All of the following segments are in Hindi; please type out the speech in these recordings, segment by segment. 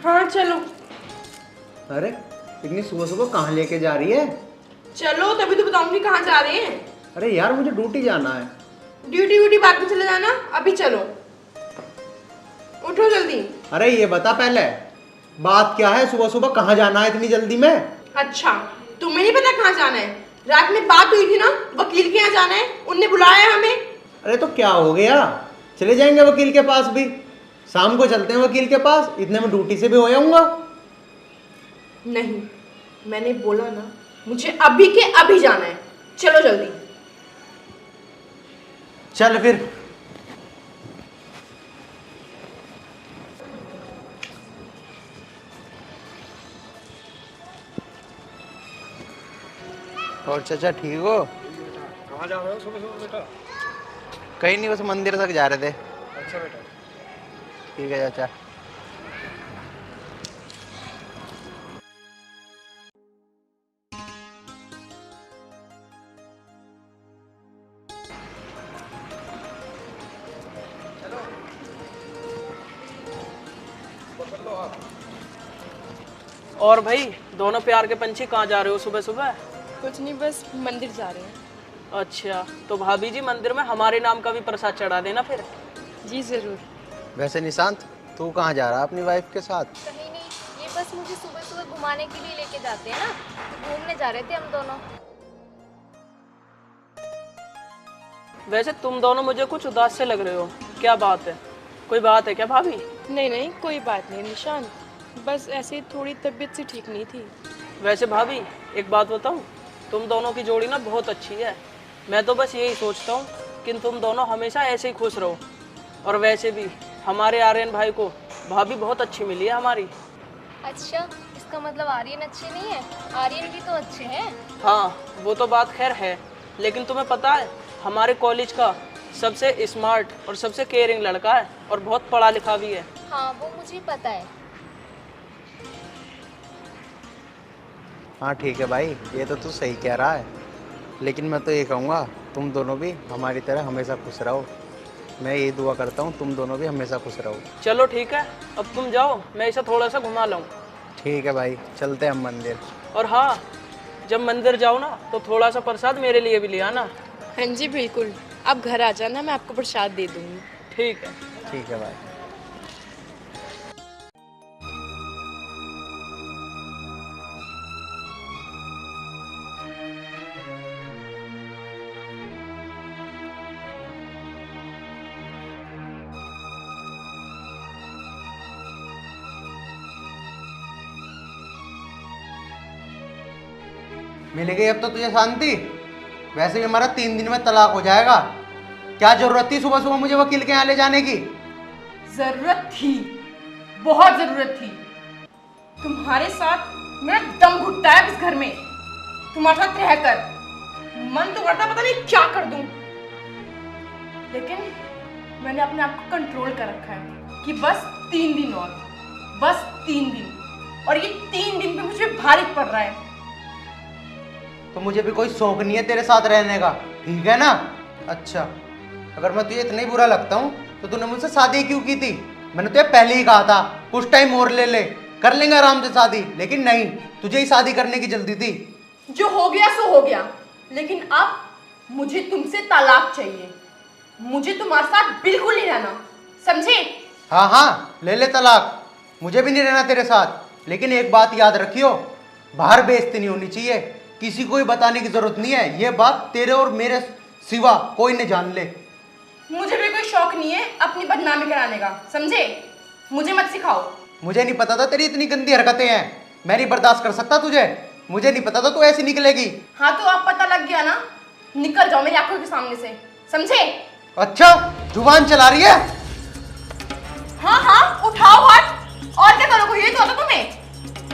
हाँ चलो। अरे इतनी सुबह सुबह कहाँ लेके जा रही है? चलो तभी तो बताऊंगी कहाँ जा रहे हैं। अरे यार मुझे ड्यूटी जाना है। ड्यूटी व्यूटी बाद में चले जाना, अभी चलो। उठो जल्दी। अरे ये बता पहले, बात क्या है? सुबह सुबह कहाँ जाना है इतनी जल्दी में? अच्छा, तुम्हें नहीं पता कहाँ जाना है? रात में बात हुई थी ना, वकील के यहाँ जाना है, उनने बुलाया है हमें। अरे तो क्या हो गया, चले जाएंगे वकील के पास भी। शाम को चलते हैं वकील के पास, इतने में ड्यूटी से भी हो जाऊंगा। नहीं, मैंने बोला ना, मुझे अभी के अभी जाना है। चलो जल्दी। चल फिर। और चाचा ठीक हो? कहाँ जा रहे हो सुबह सुबह बेटा? कहीं नहीं, बस मंदिर तक जा रहे थे। अच्छा बेटा। ठीक है चाचा। और भाई, दोनों प्यार के पंछी कहाँ जा रहे हो सुबह सुबह? कुछ नहीं, बस मंदिर जा रहे हैं। अच्छा, तो भाभी जी मंदिर में हमारे नाम का भी प्रसाद चढ़ा देना फिर। जी जरूर। वैसे निशांत, तू कहाँ जा रहा है अपनी वाइफ के साथ? कहीं नहीं, ये बस मुझे सुबह सुबह घुमाने के लिए लेके जाते हैं ना, तो घूमने जा रहे थे हम दोनों। वैसे तुम दोनों मुझे कुछ उदास से लग रहे हो, क्या बात है? कोई बात है क्या भाभी? नहीं नहीं, कोई बात नहीं निशान, बस ऐसे ही थोड़ी तबीयत सी ठीक नहीं थी। वैसे भाभी, एक बात बताऊं, तुम दोनों की जोड़ी ना बहुत अच्छी है। मैं तो बस यही सोचता हूँ कि तुम दोनों हमेशा ऐसे ही खुश रहो। और वैसे भी हमारे आर्यन भाई को भाभी बहुत अच्छी मिली है हमारी। अच्छा, इसका मतलब आर्यन अच्छे नहीं है? आर्यन भी तो अच्छे हैं। हाँ, वो तो बात खैर है, लेकिन तुम्हें पता है हमारे कॉलेज का सबसे स्मार्ट और सबसे केयरिंग लड़का है और बहुत पढ़ा लिखा भी है। हाँ, वो मुझे पता है। हाँ ठीक है भाई, ये तो तू सही कह रहा है, लेकिन मैं तो ये कहूँगा तुम दोनों भी हमारी तरह हमेशा खुश रहो। मैं यही दुआ करता हूँ तुम दोनों भी हमेशा खुश रहो। चलो ठीक है, अब तुम जाओ, मैं इसे थोड़ा सा घुमा लाऊं। ठीक है भाई, चलते हैं हम मंदिर। और हाँ, जब मंदिर जाओ ना तो थोड़ा सा प्रसाद मेरे लिए भी ले आना। हाँ जी बिल्कुल, आप घर आ जाना, मैं आपको प्रसाद दे दूंगी। ठीक है। ठीक है भाई। मिल गई अब तो तुझे शांति? वैसे भी हमारा 3 दिन में तलाक हो जाएगा। क्या जरूरत थी सुबह सुबह मुझे वकील के यहाँ ले जाने की? जरूरत थी, बहुत जरूरत थी। तुम्हारे साथ मेरा दम घुटता है इस घर में। तुम्हारे साथ रहकर मन तो करता पता नहीं क्या कर दूं, लेकिन मैंने अपने आप को कंट्रोल कर रखा है कि बस 3 दिन और, बस 3 दिन, और ये 3 दिन पे मुझे भारी पड़ रहा है। तो मुझे भी कोई शौक नहीं है तेरे साथ रहने का, ठीक है ना? अच्छा, अगर मैं तुझे इतना ही बुरा लगता हूँ तो तूने मुझसे शादी क्यों की थी? मैंने तुझे पहले ही कहा था कुछ टाइम और ले ले, कर लेंगे आराम से शादी, लेकिन नहीं, तुझे ही शादी करने की जल्दी थी। जो हो गया सो हो गया, लेकिन अब मुझे तुमसे तलाक चाहिए। मुझे तुम्हारे साथ बिल्कुल नहीं रहना, समझे? हाँ हाँ, ले ले तलाक, मुझे भी नहीं रहना तेरे साथ, लेकिन एक बात याद रखियो, बाहर बेइज्जती नहीं होनी चाहिए, किसी को भी बताने की जरूरत नहीं है। ये बात तेरे और मेरे सिवा कोई न जान ले। मुझे भी कोई शौक नहीं है अपनी बदनामी कराने का, समझे? मुझे मत सिखाओ। मुझे नहीं पता था तेरी इतनी गंदी हरकतें हैं, मैं नहीं बर्दाश्त कर सकता तुझे। मुझे नहीं पता था तू ऐसी निकलेगी। हाँ तो आप पता लग गया ना, निकल जाओ मेरी आंखों के सामने से, समझे? अच्छा, जुबान चला रही है? हाँ हाँ, उठाओ हाथ। और क्या करोगे, ये तो आता तुम्हें,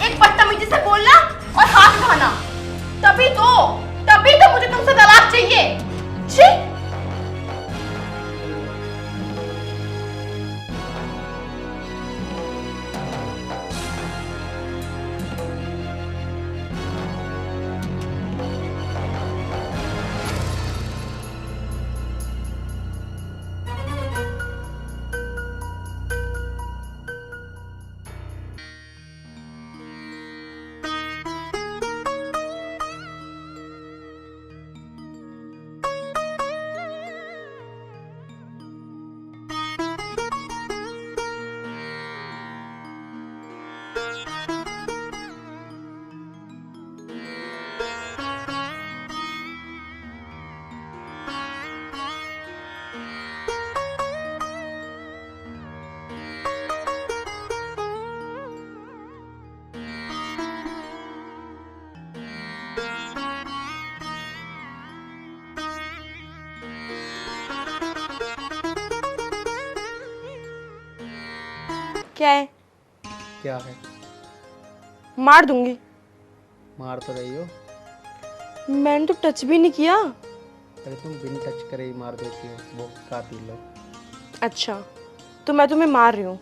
एक बदतमीजी से बोलना और हाथ उठाना। तभी तो मुझे तुमसे तलाक चाहिए। छी! क्या है? क्या है? मार दूंगी। मार तो रही हो। मैंने तो टच भी नहीं किया। अरे तुम बिन टच करे ही मार देती हो, वो कातिल लो। अच्छा, तो मैं तुम्हें मार रही हूँ।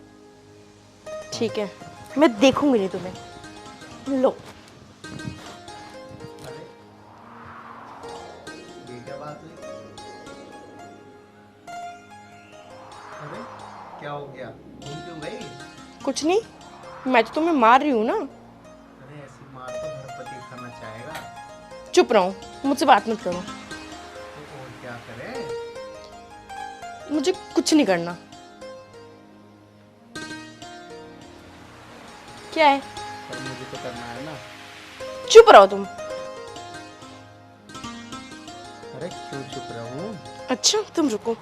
ठीक है, मैं देखूंगी नहीं तुम्हें। लो। ये क्या बात हुई? अरे क्या हो गया? तुम क्यों गई? कुछ नहीं, मैं तो तुम्हें मार रही हूँ ना। अरे ऐसी मार तो हर पति खाना चाहेगा। चुप रहो, मुझसे बात मत करो। तो और क्या करे? मुझे कुछ नहीं करना। क्या है? पर मुझे तो करना है ना। चुप रहो तुम। अरे क्यों चुप रहूं? अच्छा, तुम रुको।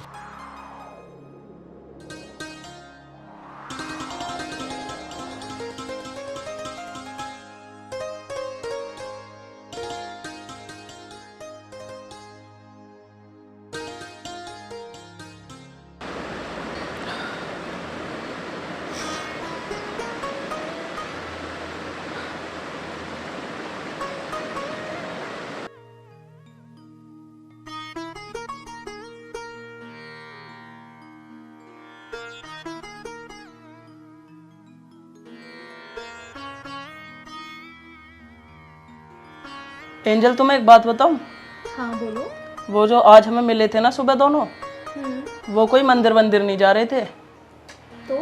एंजल, तुम्हें एक बात बताऊं? हाँ बोलो। वो जो आज हमें मिले थे ना सुबह दोनों, वो कोई मंदिर वंदिर नहीं जा रहे थे। तो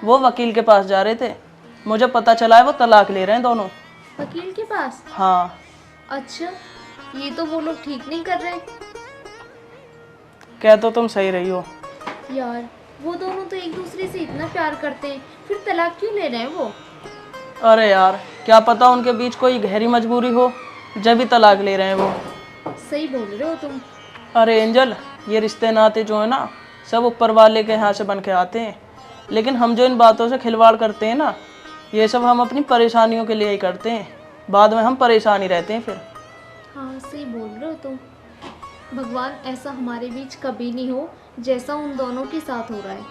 वो वकील के पास जा रहे थे। मुझे पता चला है वो तलाक ले रहे हैं दोनों। वकील के पास? हाँ। अच्छा, ये तो वो लोग ठीक नहीं कर रहे। क्या तो तुम सही रही हो। यार, वो दोनों तो एक दूसरे से इतना प्यार करते हैं, फिर तलाक क्यों ले रहे हैं वो? अरे यार, क्या पता उनके बीच कोई गहरी मजबूरी हो, जब भी तलाक ले रहे हैं वो। सही बोल रहे हो तुम। अरे एंजल, ये रिश्ते नाते जो है ना, सब ऊपर वाले के यहाँ से बन के आते हैं। लेकिन हम जो इन बातों से खिलवाड़ करते हैं ना, ये सब हम अपनी परेशानियों के लिए ही करते हैं। बाद में हम परेशान ही रहते हैं फिर। हाँ, सही बोल रहे हो तुम। भगवान ऐसा हमारे बीच कभी नहीं हो जैसा उन दोनों के साथ हो रहा है।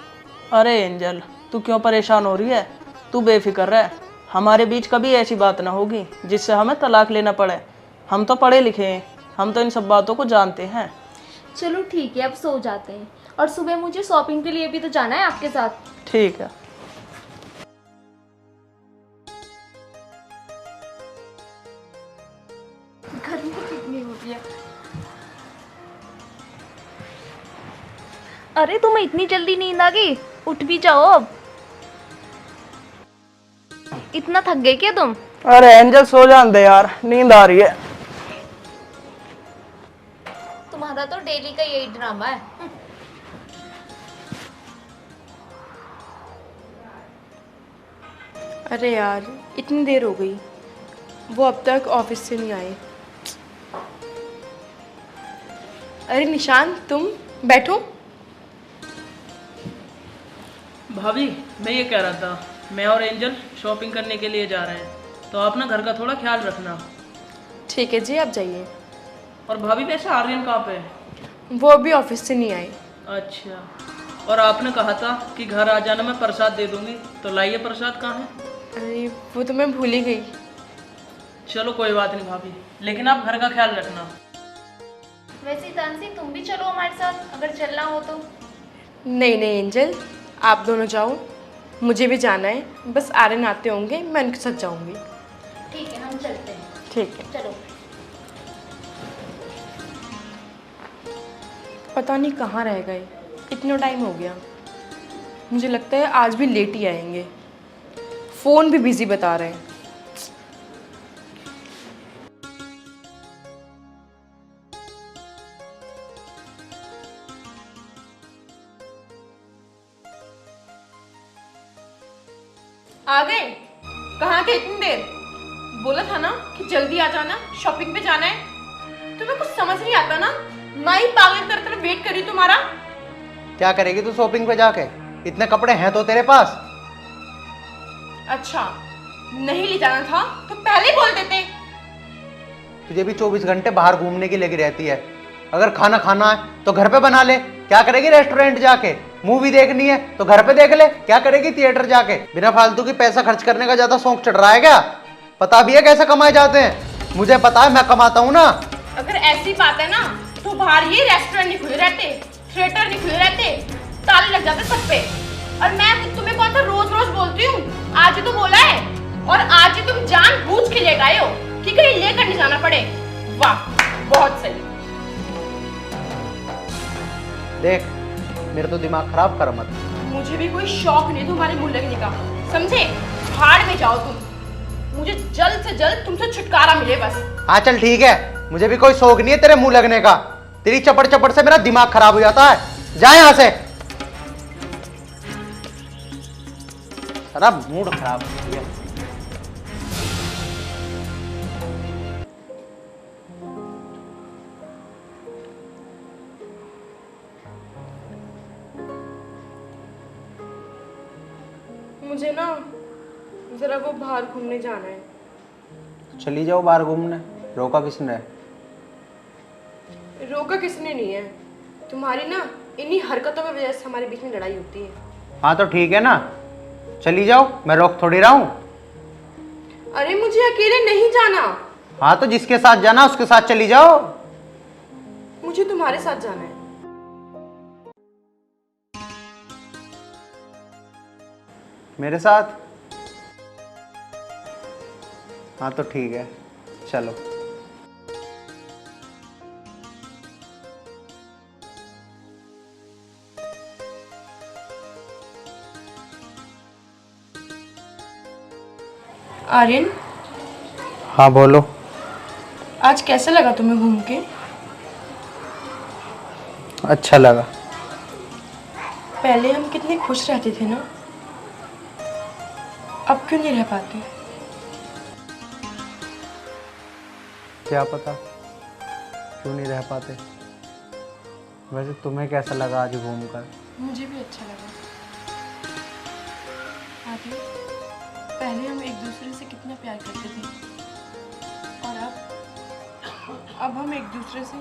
अरे एंजल, तू क्यों परेशान हो रही है? तू बेफिक्र रह। हमारे बीच कभी ऐसी बात ना होगी जिससे हमें तलाक लेना पड़े। हम तो पढ़े लिखे हैं, हम तो इन सब बातों को जानते हैं। चलो ठीक है, अब सो जाते हैं। और सुबह मुझे शॉपिंग के लिए भी तो जाना है आपके साथ। ठीक है। गर्मी कितनी हो रही है। अरे तुम्हें इतनी जल्दी नींद आ गई? उठ भी जाओ अब। इतना थक गए क्या तुम? अरे एंजल, सो जान दे यार, नींद आ रही है। तुम्हारा तो डेली का यही ड्रामा है। अरे यार, इतनी देर हो गई, वो अब तक ऑफिस से नहीं आए। अरे निशान, तुम बैठो। भाभी, मैं ये कह रहा था, मैं और एंजल शॉपिंग करने के लिए जा रहे हैं, तो आप ना घर का थोड़ा ख्याल रखना। ठीक है जी, आप जाइए। और भाभी, वैसे आर्यन कहाँ पे है? वो अभी ऑफिस से नहीं आए। अच्छा, और आपने कहा था कि घर आ जाना, मैं प्रसाद दे दूंगी, तो लाइए प्रसाद कहाँ है? अरे वो तो मैं भूल ही गई। चलो कोई बात नहीं भाभी, लेकिन आप घर का ख्याल रखना। वैसे तानसी, तुम भी चलो हमारे साथ अगर चलना हो तो। नहीं नहीं एंजल, आप दोनों जाओ, मुझे भी जाना है। बस आर्यन आते होंगे, मैं उनके साथ जाऊंगी। ठीक है, हम चलते हैं। ठीक है। चलो। पता नहीं कहाँ रह गए, इतना टाइम हो गया। मुझे लगता है आज भी लेट ही आएंगे। फ़ोन भी बिजी बता रहे हैं। आ गए? कहाँ थे इतनी देर? बोला था ना कि जल्दी आ जाना, शॉपिंग पे जाना है। तुम्हें कुछ समझ नहीं आता ना? मैं ही पागल की तरह वेट कर रही तुम्हारा। क्या करेगी तू शॉपिंग पे जाके? इतने कपड़े हैं तो तेरे पास। अच्छा, नहीं ले जाना था तो पहले ही बोल देते। तुझे भी 24 घंटे बाहर घूमने की लगी रहती है। अगर खाना खाना है तो घर पे बना ले, क्या करेगी रेस्टोरेंट जाके? मूवी देखनी है तो घर पे देख ले, क्या करेगी थिएटर जाके? बिना फालतू की पैसा खर्च करने का ज्यादा शौक चढ़ रहा है क्या? पता भी है कैसे कमाए जाते हैं? मुझे पता है, मैं कमाता हूँ ना। अगर ऐसी बात है ना तो बाहर ये रेस्टोरेंट नहीं खुले रहते, थिएटर नहीं खुले रहते, ताले लग जाते सब पे। और मैं तुम्हें कौन सा रोज रोज बोलती हूँ, आज ही तो बोला है। और आज ही तुम जानबूझ के लेकर आए हो कि कहीं लेकर नहीं जाना पड़े। वाह, बहुत सही। देख, मेरा तो दिमाग खराब कर मत। मुझे भी कोई शौक नहीं तुम्हारे मुंह लगने का, समझे? भाड़ में जाओ तुम, मुझे जल्द से जल्द तुमसे छुटकारा मिले बस। हाँ चल ठीक है, मुझे भी कोई शौक नहीं है तेरे मुंह लगने का। तेरी चपड़ चपड़ से मेरा दिमाग खराब हो जाता है। जा यहाँ से। सारा मूड खराब हो गया। मुझे ना जरा वो बाहर घूमने जाना है। चली जाओ बाहर घूमने, रोका किसने? रोका किसने नहीं है, तुम्हारी ना इन्हीं हरकतों की वजह से हमारे बीच में लड़ाई होती है। हाँ तो ठीक है ना, चली जाओ, मैं रोक थोड़ी रहा हूँ। अरे मुझे अकेले नहीं जाना। हाँ तो जिसके साथ जाना उसके साथ चली जाओ। मुझे तुम्हारे साथ जाना है। मेरे साथ? हाँ तो ठीक है, चलो। आर्यन, हाँ बोलो। आज कैसा लगा तुम्हें घूम के? अच्छा लगा। पहले हम कितने खुश रहते थे ना, अब क्यों नहीं रह पाते? क्या पता क्यों नहीं रह पाते। वैसे तुम्हें कैसा लगा आज घूमकर? मुझे भी अच्छा लगा। आर्यन, पहले हम एक दूसरे से कितना प्यार करते थे, और अब हम एक दूसरे से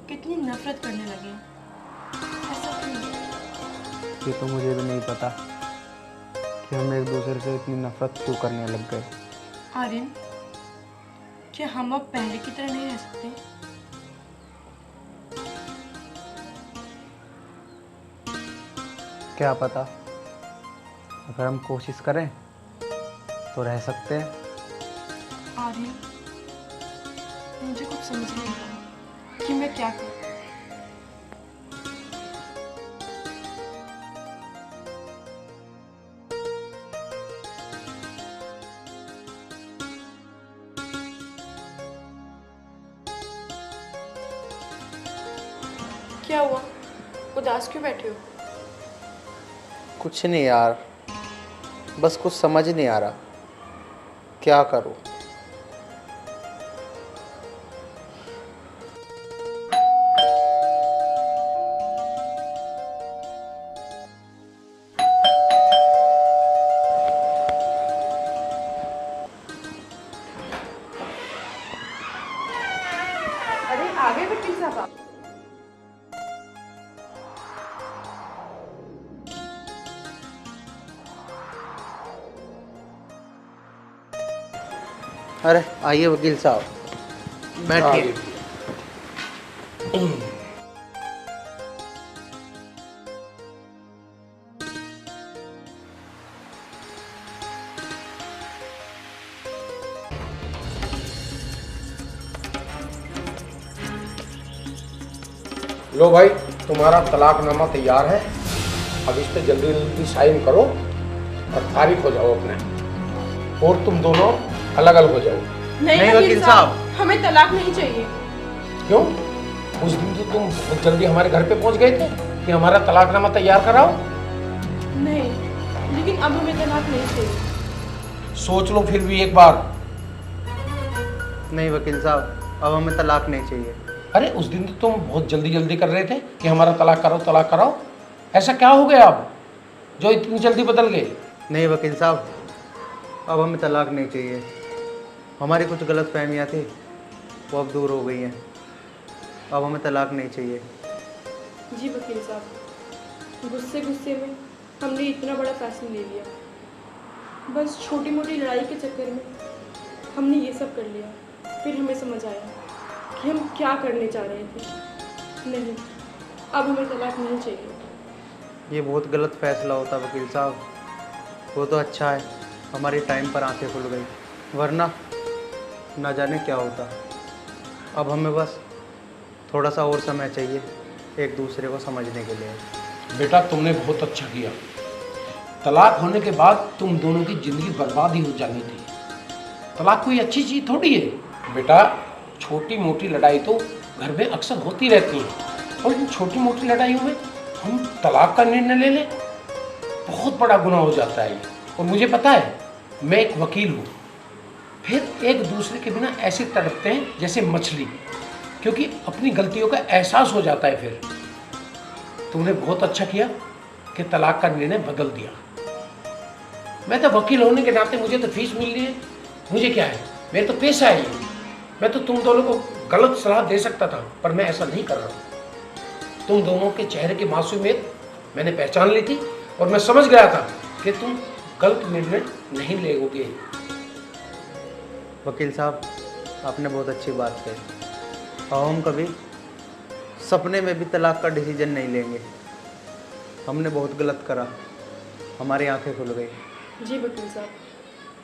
कितनी नफरत करने लगे। ऐसा क्यों? ये तो मुझे भी नहीं पता कि हम एक दूसरे से इतनी नफरत क्यों करने लग गए। आर्यन, क्या हम अब पहले की तरह नहीं रह सकते? क्या पता, अगर हम कोशिश करें तो रह सकते हैं। आर्यन, मुझे कुछ समझ नहीं आ रहा कि मैं क्या करूं। क्या हुआ, उदास क्यों बैठे हो? कुछ नहीं यार, बस कुछ समझ नहीं आ रहा क्या करूं। अरे आ गए वकील साहब आप। अरे आइए वकील साहब, बैठिए। लो भाई, तुम्हारा तलाकनामा तैयार है। अब इस पे जल्दी जल्दी साइन करो और फारिग हो जाओ अपने, और तुम दोनों अलग अलग हो जाओ। नहीं वकील साहब, हमें तलाक नहीं चाहिए। क्यों? उस दिन तो तुम बहुत जल्दी हमारे घर पे पहुंच गए थे कि हमारा तलाकनामा तैयार कराओ। नहीं, लेकिन अब हमें तलाक नहीं चाहिए। सोच लो फिर भी एक बार। नहीं वकील साहब, अब हमें तलाक नहीं चाहिए। अरे उस दिन तो तुम बहुत जल्दी जल्दी कर रहे थे कि हमारा तलाक कराओ तलाक कराओ। ऐसा क्या हो गया अब जो इतनी जल्दी बदल गए? नहीं वकील साहब, अब हमें तलाक नहीं चाहिए। हमारी कुछ गलत फहमियाँ थी, वो अब दूर हो गई हैं। अब हमें तलाक नहीं चाहिए। जी वकील साहब, गुस्से गुस्से में हमने इतना बड़ा फैसला ले लिया। बस छोटी मोटी लड़ाई के चक्कर में हमने ये सब कर लिया। फिर हमें समझ आया कि हम क्या करने जा रहे थे। नहीं, अब हमें तलाक नहीं चाहिए। ये बहुत गलत फैसला होता वकील साहब। वो तो अच्छा है हमारी टाइम पर आंखें खुल गई, वरना ना जाने क्या होता। अब हमें बस थोड़ा सा और समय चाहिए एक दूसरे को समझने के लिए। बेटा तुमने बहुत अच्छा किया। तलाक होने के बाद तुम दोनों की जिंदगी बर्बाद ही हो जानी थी। तलाक कोई अच्छी चीज थोड़ी है बेटा। छोटी मोटी लड़ाई तो घर में अक्सर होती रहती है, और इन छोटी मोटी लड़ाइयों में हम तलाक का निर्णय ले लें, बहुत बड़ा गुनाह हो जाता है। और मुझे पता है, मैं एक वकील हूँ। फिर एक दूसरे के बिना ऐसे तड़पते हैं जैसे मछली, क्योंकि अपनी गलतियों का एहसास हो जाता है। फिर तुमने बहुत अच्छा किया कि तलाक का निर्णय बदल दिया। मैं तो वकील होने के नाते मुझे तो फीस मिल रही है, मुझे क्या है, मेरे तो पेशा है ये। मैं तो तुम दोनों को गलत सलाह दे सकता था, पर मैं ऐसा नहीं कर रहा। तुम दोनों के चेहरे की मासूमियत मैंने पहचान ली थी, और मैं समझ गया था कि तुम गलत निर्णय नहीं लेोगे। वकील साहब, आपने बहुत अच्छी बात कही। और हम कभी सपने में भी तलाक का डिसीजन नहीं लेंगे। हमने बहुत गलत करा, हमारी आंखें खुल गई। जी वकील साहब,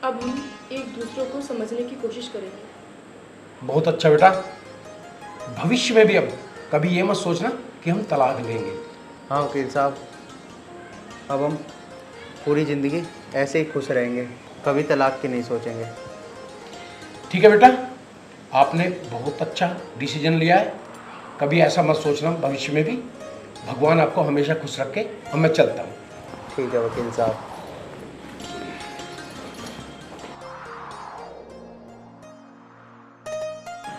अब हम एक दूसरे को समझने की कोशिश करेंगे। बहुत अच्छा बेटा। भविष्य में भी अब कभी ये मत सोचना कि हम तलाक लेंगे। हाँ वकील साहब, अब हम पूरी ज़िंदगी ऐसे ही खुश रहेंगे, कभी तलाक की नहीं सोचेंगे। ठीक है बेटा, आपने बहुत अच्छा डिसीजन लिया है। कभी ऐसा मत सोचना भविष्य में भी। भगवान आपको हमेशा खुश रखे। अब मैं चलता हूँ। ठीक है वकील साहब।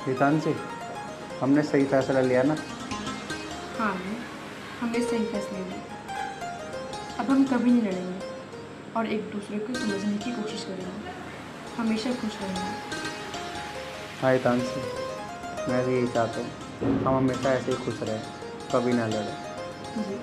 हितांशी, हमने सही फैसला लिया ना? हाँ, हमने सही फैसले लिए। अब हम कभी नहीं लड़ेंगे और एक दूसरे को समझने की कोशिश करेंगे। हमेशा खुश रहेंगे। हाँ हितांशी, मैं भी यही चाहता हूँ, हम हमेशा ऐसे ही खुश रहें, कभी ना लड़ें। जी।